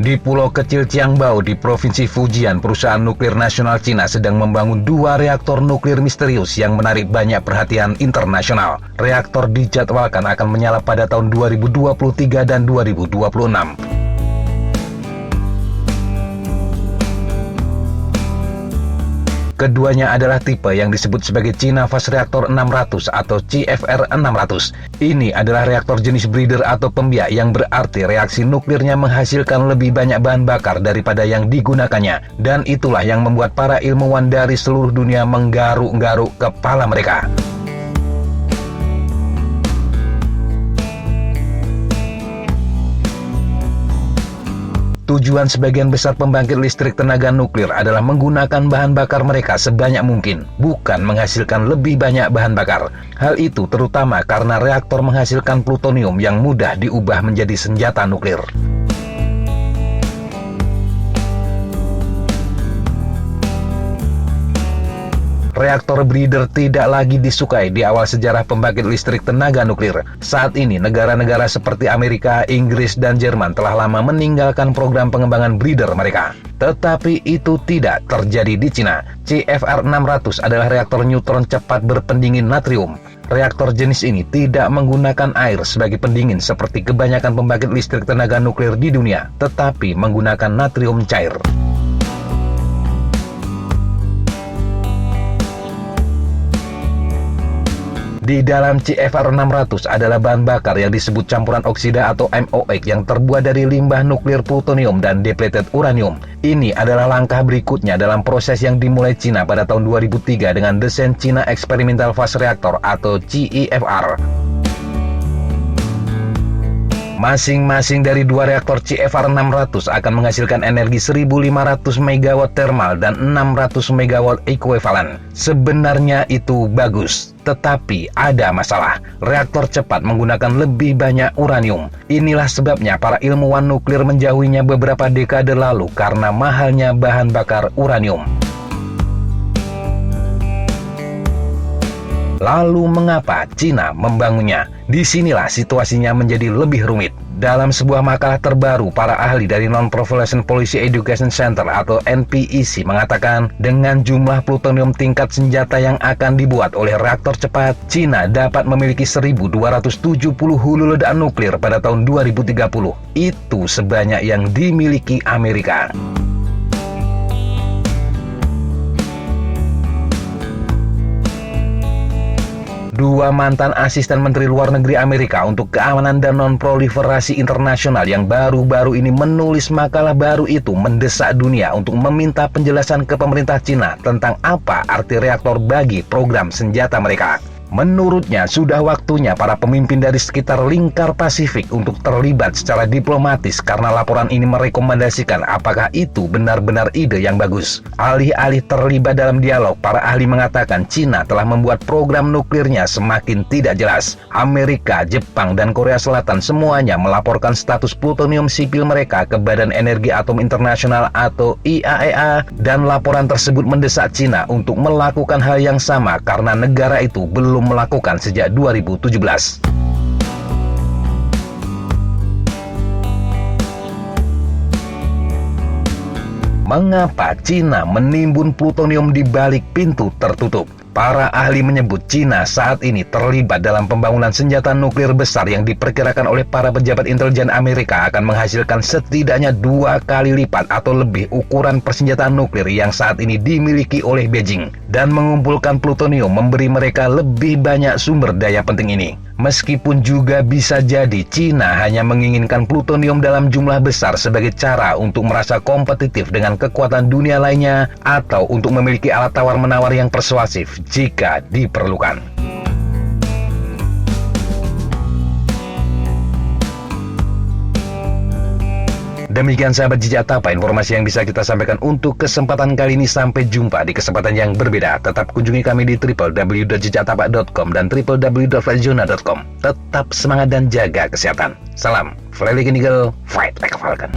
Di pulau kecil Qiangbao di Provinsi Fujian, perusahaan nuklir nasional Cina sedang membangun 2 reaktor nuklir misterius yang menarik banyak perhatian internasional. Reaktor dijadwalkan akan menyala pada tahun 2023 dan 2026. Keduanya adalah tipe yang disebut sebagai China Fast Reactor 600 atau CFR 600. Ini adalah reaktor jenis breeder atau pembiak yang berarti reaksi nuklirnya menghasilkan lebih banyak bahan bakar daripada yang digunakannya. Dan itulah yang membuat para ilmuwan dari seluruh dunia menggaruk-garuk kepala mereka. Tujuan sebagian besar pembangkit listrik tenaga nuklir adalah menggunakan bahan bakar mereka sebanyak mungkin, bukan menghasilkan lebih banyak bahan bakar. Hal itu terutama karena reaktor menghasilkan plutonium yang mudah diubah menjadi senjata nuklir. Reaktor breeder tidak lagi disukai di awal sejarah pembangkit listrik tenaga nuklir. Saat ini, negara-negara seperti Amerika, Inggris, dan Jerman telah lama meninggalkan program pengembangan breeder mereka. Tetapi itu tidak terjadi di Cina. CFR 600 adalah reaktor neutron cepat berpendingin natrium. Reaktor jenis ini tidak menggunakan air sebagai pendingin seperti kebanyakan pembangkit listrik tenaga nuklir di dunia, tetapi menggunakan natrium cair. Di dalam CFR 600 adalah bahan bakar yang disebut campuran oksida atau MOX yang terbuat dari limbah nuklir plutonium dan depleted uranium. Ini adalah langkah berikutnya dalam proses yang dimulai Cina pada tahun 2003 dengan desain China Experimental Fast Reactor atau CEFR. Masing-masing dari 2 reaktor CFR 600 akan menghasilkan energi 1.500 MW thermal dan 600 MW ekuivalen. Sebenarnya itu bagus, tetapi ada masalah. Reaktor cepat menggunakan lebih banyak uranium. Inilah sebabnya para ilmuwan nuklir menjauhinya beberapa dekade lalu karena mahalnya bahan bakar uranium. Lalu mengapa Cina membangunnya? Disinilah situasinya menjadi lebih rumit. Dalam sebuah makalah terbaru, para ahli dari Non-Proliferation Policy Education Center atau NPEC mengatakan dengan jumlah plutonium tingkat senjata yang akan dibuat oleh reaktor cepat, Cina dapat memiliki 1.270 hulu ledakan nuklir pada tahun 2030. Itu sebanyak yang dimiliki Amerika. Dua mantan asisten Menteri Luar Negeri Amerika untuk keamanan dan non-proliferasi internasional yang baru-baru ini menulis makalah baru itu mendesak dunia untuk meminta penjelasan ke pemerintah Cina tentang apa arti reaktor bagi program senjata mereka. Menurutnya, sudah waktunya para pemimpin dari sekitar lingkar Pasifik untuk terlibat secara diplomatis karena laporan ini merekomendasikan apakah itu benar-benar ide yang bagus. Alih-alih terlibat dalam dialog, para ahli mengatakan Cina telah membuat program nuklirnya semakin tidak jelas. Amerika, Jepang, dan Korea Selatan semuanya melaporkan status plutonium sipil mereka ke Badan Energi Atom Internasional atau IAEA, dan laporan tersebut mendesak Cina untuk melakukan hal yang sama karena negara itu belum melakukan sejak 2017. Mengapa Cina menimbun plutonium di balik pintu tertutup? Para ahli menyebut Cina saat ini terlibat dalam pembangunan senjata nuklir besar yang diperkirakan oleh para pejabat intelijen Amerika akan menghasilkan setidaknya 2 kali lipat atau lebih ukuran persenjataan nuklir yang saat ini dimiliki oleh Beijing. Dan mengumpulkan plutonium memberi mereka lebih banyak sumber daya penting ini. Meskipun juga bisa jadi Cina hanya menginginkan plutonium dalam jumlah besar sebagai cara untuk merasa kompetitif dengan kekuatan dunia lainnya atau untuk memiliki alat tawar-menawar yang persuasif jika diperlukan. Demikian sahabat Jejak Tapa, informasi yang bisa kita sampaikan untuk kesempatan kali ini. Sampai jumpa di kesempatan yang berbeda. Tetap kunjungi kami di www.jejaktapa.com dan www.flightjournal.com. Tetap semangat dan jaga kesehatan. Salam Fly Like an Eagle, Fight Like a Falcon.